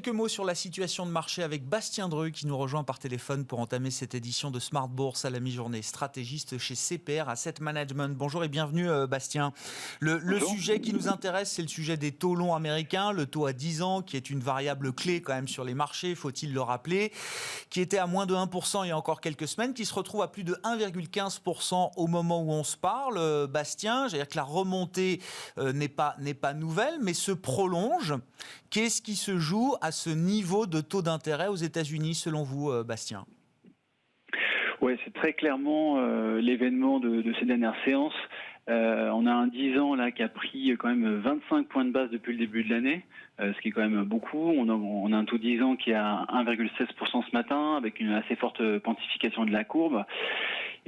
Quelques mots sur la situation de marché avec Bastien Dreux qui nous rejoint par téléphone pour entamer cette édition de Smart Bourse à la mi-journée, stratégiste chez CPR Asset Management. Bonjour et bienvenue Bastien. Le sujet qui nous intéresse, c'est le sujet des taux longs américains, le taux à 10 ans qui est une variable clé quand même sur les marchés, faut-il le rappeler, qui était à moins de 1% il y a encore quelques semaines, qui se retrouve à plus de 1,15% au moment où on se parle. Bastien, j'allais dire que la remontée n'est pas nouvelle, mais se prolonge. Qu'est-ce qui se joue à ce niveau de taux d'intérêt aux États-Unis, selon vous, Bastien ? Oui, c'est très clairement l'événement de ces dernières séances. On a un 10 ans là qui a pris quand même 25 points de base depuis le début de l'année, ce qui est quand même beaucoup. On a un taux 10 ans qui est à 1,16% ce matin, avec une assez forte pontification de la courbe.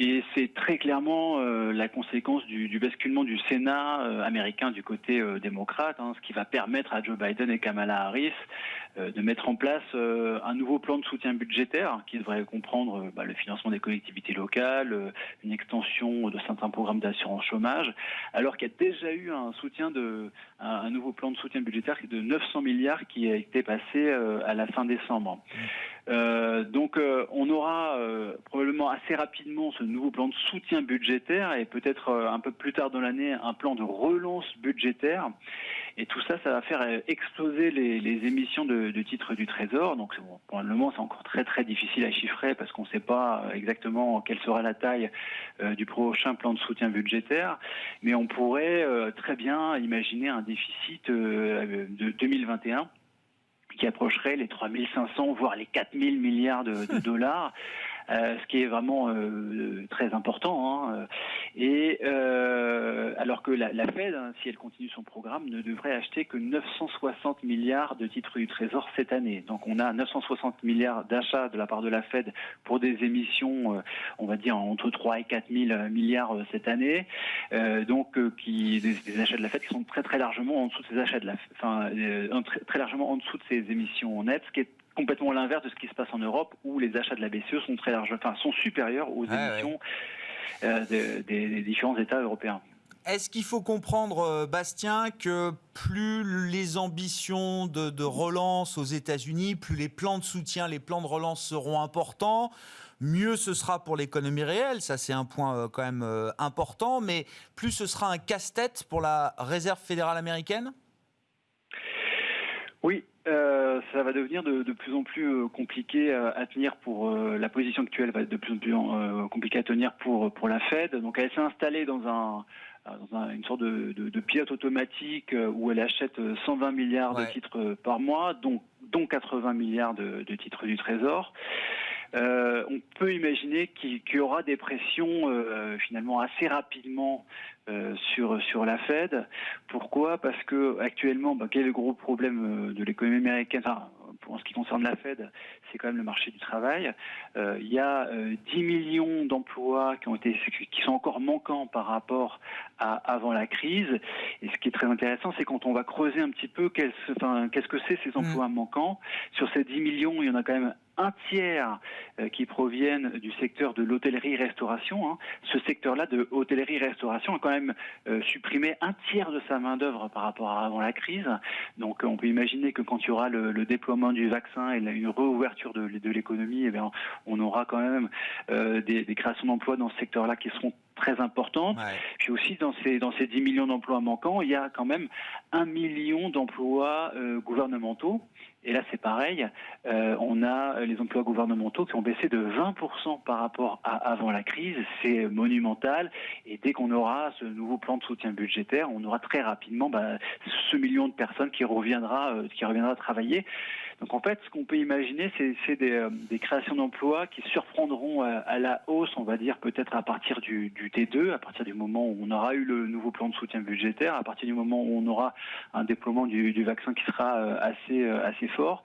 Et c'est très clairement la conséquence du basculement du Sénat américain du côté démocrate, ce qui va permettre à Joe Biden et Kamala Harris de mettre en place un nouveau plan de soutien budgétaire qui devrait comprendre le financement des collectivités locales, une extension de certains programmes d'assurance chômage, alors qu'il y a déjà eu un nouveau plan de soutien budgétaire de 900 milliards qui a été passé à la fin décembre. Donc on aura probablement assez rapidement ce nouveau plan de soutien budgétaire et peut-être un peu plus tard dans l'année un plan de relance budgétaire. Et tout ça, ça va faire exploser les émissions de titres du Trésor. Donc pour le moment, c'est encore très très difficile à chiffrer parce qu'on ne sait pas exactement quelle sera la taille du prochain plan de soutien budgétaire. Mais on pourrait très bien imaginer un déficit de 2021 qui approcherait les 3500 voire les 4000 milliards de dollars. Ce qui est vraiment très important. Et alors que la Fed, si elle continue son programme, ne devrait acheter que 960 milliards de titres du Trésor cette année. Donc on a 960 milliards d'achats de la part de la Fed pour des émissions, on va dire, entre 3 et 4 000 milliards cette année. Des achats de la Fed qui sont très très largement en dessous de ces achats très largement en dessous de ces émissions nettes, ce qui est complètement l'inverse de ce qui se passe en Europe où les achats de la BCE sont supérieurs aux émissions des différents États européens. Est-ce qu'il faut comprendre, Bastien, que plus les ambitions de relance aux États-Unis, plus les plans de soutien, les plans de relance seront importants, mieux ce sera pour l'économie réelle, ça c'est un point quand même important, mais plus ce sera un casse-tête pour la Réserve fédérale américaine ? Oui, ça va devenir de plus en plus compliqué à tenir pour la position actuelle va être de plus en plus compliquée à tenir pour la Fed. Donc elle s'est installée dans une sorte de pilote automatique où elle achète 120 milliards de titres par mois, dont 80 milliards de titres du Trésor. On peut imaginer qu'il y aura des pressions finalement assez rapidement sur la Fed. Pourquoi ? Parce que actuellement, quel est le gros problème de l'économie américaine ? En ce qui concerne la Fed, c'est quand même le marché du travail. Il y a 10 millions d'emplois qui sont encore manquants par rapport à avant la crise. Et ce qui est très intéressant, c'est quand on va creuser un petit peu qu'est-ce que c'est ces emplois manquants. Sur ces 10 millions, il y en a quand même un tiers qui proviennent du secteur de l'hôtellerie-restauration. Ce secteur-là de hôtellerie-restauration a quand même supprimé un tiers de sa main-d'œuvre par rapport à avant la crise. Donc on peut imaginer que quand il y aura le déploiement du vaccin et une réouverture de l'économie, on aura quand même des créations d'emplois dans ce secteur-là qui seront très importantes. Puis aussi dans ces 10 millions d'emplois manquants, il y a quand même 1 million d'emplois gouvernementaux. Et là, c'est pareil. On a les emplois gouvernementaux qui ont baissé de 20% par rapport à avant la crise. C'est monumental. Et dès qu'on aura ce nouveau plan de soutien budgétaire, on aura très rapidement ce million de personnes qui reviendra travailler. Donc en fait, ce qu'on peut imaginer, c'est des créations d'emplois qui surprendront à la hausse, on va dire peut-être à partir du T2, à partir du moment où on aura eu le nouveau plan de soutien budgétaire, à partir du moment où on aura un déploiement du vaccin qui sera assez fort.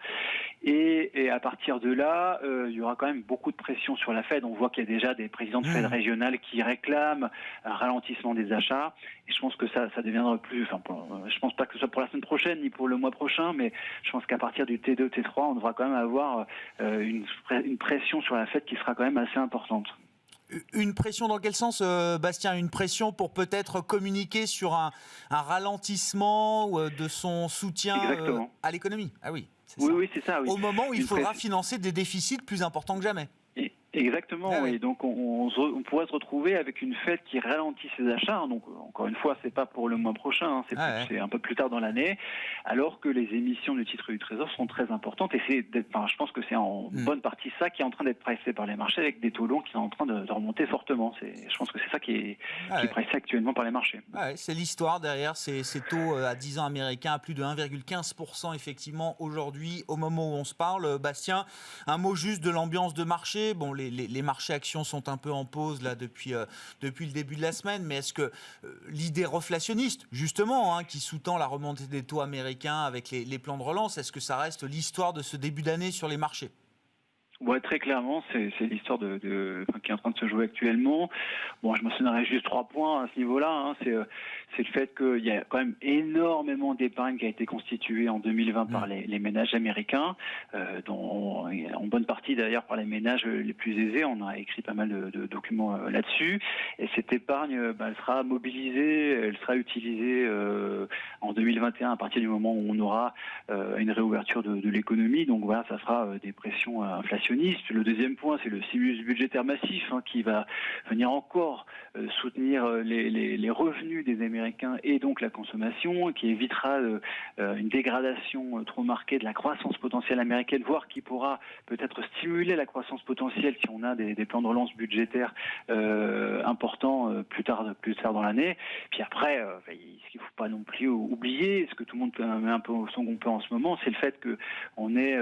Et à partir de là, il y aura quand même beaucoup de pression sur la Fed. On voit qu'il y a déjà des présidents de Fed régionales qui réclament un ralentissement des achats. Et je pense que ça deviendra je pense pas que ce soit pour la semaine prochaine ni pour le mois prochain, mais je pense qu'à partir du T2, T3, on devra quand même avoir une pression sur la Fed qui sera quand même assez importante. Une pression dans quel sens, Bastien? Une pression pour peut-être communiquer sur un ralentissement de son soutien à l'économie? Ah oui, c'est ça. Oui, c'est ça. Oui. Au moment où il faudra financer des déficits plus importants que jamais. Exactement, et donc on pourrait se retrouver avec une Fed qui ralentit ses achats. Donc encore une fois, c'est pas pour le mois prochain, c'est un peu plus tard dans l'année, alors que les émissions de titres du Trésor sont très importantes. Et je pense que c'est en bonne partie ça qui est en train d'être pricé par les marchés, avec des taux longs qui sont en train de remonter fortement. Je pense que c'est ça qui est pricé actuellement par les marchés. C'est l'histoire derrière ces taux à 10 ans américains à plus de 1,15% effectivement aujourd'hui, au moment où on se parle. Bastien, un mot juste de l'ambiance de marché. Bon, les marchés actions sont un peu en pause là depuis le début de la semaine, mais est-ce que l'idée reflationniste, justement, qui sous-tend la remontée des taux américains avec les plans de relance, est-ce que ça reste l'histoire de ce début d'année sur les marchés? Ouais, très clairement, c'est l'histoire qui est en train de se jouer actuellement. Bon, je mentionnerai juste 3 points à ce niveau-là. C'est le fait qu'il y a quand même énormément d'épargne qui a été constituée en 2020 par les ménages américains, dont en bonne partie d'ailleurs par les ménages les plus aisés. On a écrit pas mal de documents là-dessus. Et cette épargne, elle sera mobilisée, elle sera utilisée en 2021 à partir du moment où on aura une réouverture de l'économie. Donc voilà, ça sera des pressions inflationnistes. Le deuxième point, c'est le stimulus budgétaire massif qui va venir encore soutenir les revenus des Américains et donc la consommation, qui évitera une dégradation trop marquée de la croissance potentielle américaine, voire qui pourra peut-être stimuler la croissance potentielle si on a des plans de relance budgétaires importants plus tard dans l'année. Puis après, ce qu'il ne faut pas non plus oublier, ce que tout le monde met un peu au second plan en ce moment, c'est le fait qu'on ait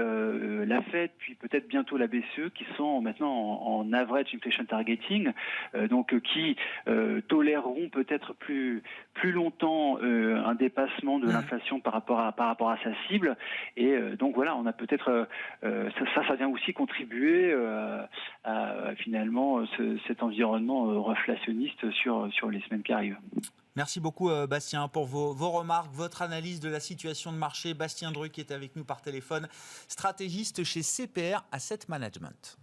la Fed, puis peut-être bientôt la BCE, qui sont maintenant en average inflation targeting, donc qui toléreront peut-être plus longtemps un dépassement de l'inflation par rapport à sa cible. Et donc voilà, on a peut-être ça vient aussi contribuer à finalement cet environnement reflationniste sur les semaines qui arrivent. Merci beaucoup Bastien pour vos remarques, votre analyse de la situation de marché. Bastien Druck qui est avec nous par téléphone, stratégiste chez CPR Asset Management.